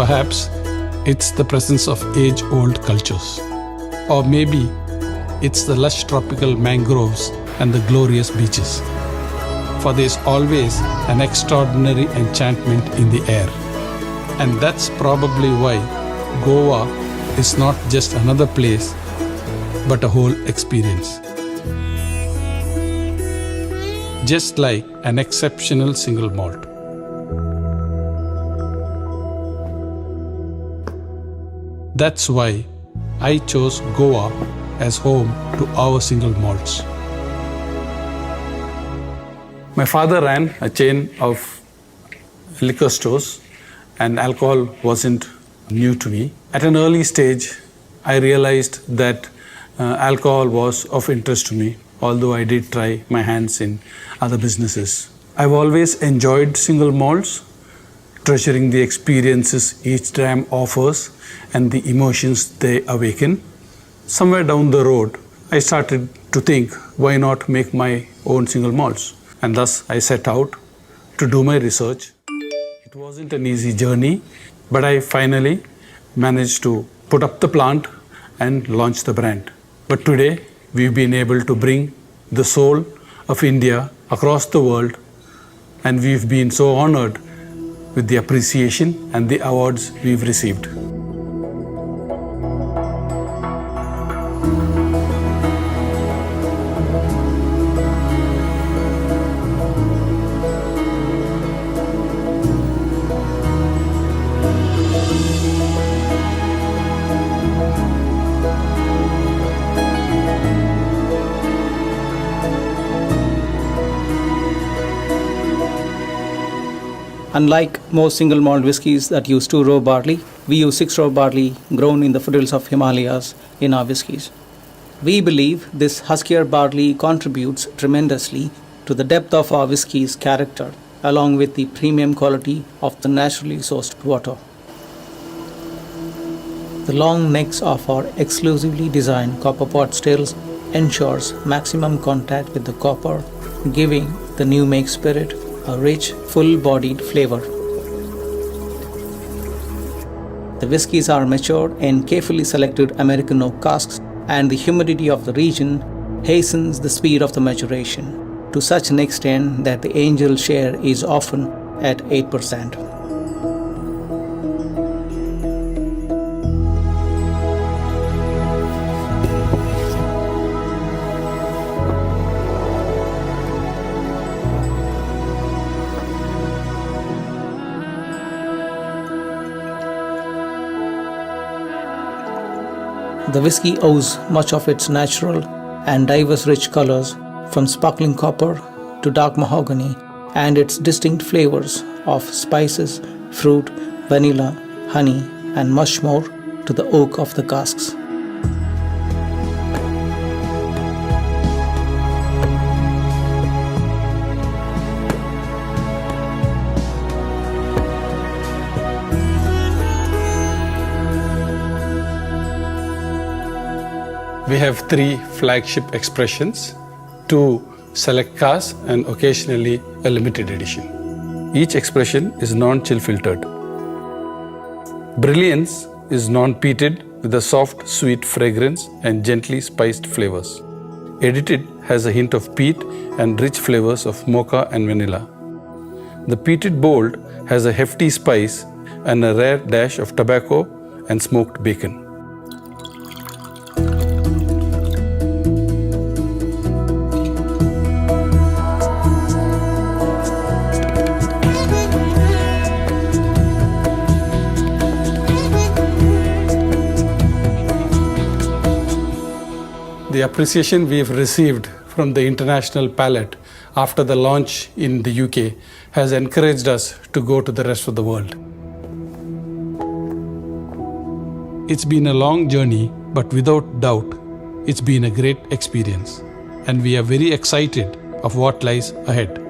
perhaps it's the presence of age-old cultures. Or maybe it's the lush tropical mangroves and the glorious beaches. For there's always an extraordinary enchantment in the air. And that's probably why Goa is not just another place, but a whole experience. Just like an exceptional single malt. That's why I chose Goa as home to our single malts. My father ran a chain of liquor stores, and alcohol wasn't new to me. At an early stage, I realized that alcohol was of interest to me, although I did try my hands in other businesses. I've always enjoyed single malts, treasuring the experiences each dram offers and the emotions they awaken. Somewhere down the road, I started to think, why not make my own single malts? And thus I set out to do my research. It wasn't an easy journey, but I finally managed to put up the plant and launch the brand. But today, we've been able to bring the soul of India across the world, and we've been so honored with the appreciation and the awards we've received. Unlike most single malt whiskies that use 2-row barley, we use 6-row barley grown in the foothills of Himalayas in our whiskies. We believe this huskier barley contributes tremendously to the depth of our whiskey's character, along with the premium quality of the naturally sourced water. The long necks of our exclusively designed copper pot stills ensures maximum contact with the copper, giving the new make spirit a rich, full-bodied flavor. The whiskies are matured in carefully selected American oak casks, and the humidity of the region hastens the speed of the maturation to such an extent that the angel share is often at 8%. The whiskey owes much of its natural and diverse rich colors, from sparkling copper to dark mahogany, and its distinct flavors of spices, fruit, vanilla, honey, and much more, to the oak of the casks. We have 3 flagship expressions, 2 select casks, and occasionally a limited edition. Each expression is non-chill filtered. Brilliance is non-peated with a soft, sweet fragrance and gently spiced flavors. Edited has a hint of peat and rich flavors of mocha and vanilla. The peated bold has a hefty spice and a rare dash of tobacco and smoked bacon. The appreciation we've received from the international palate after the launch in the UK has encouraged us to go to the rest of the world. It's been a long journey, but without doubt, it's been a great experience, and we are very excited of what lies ahead.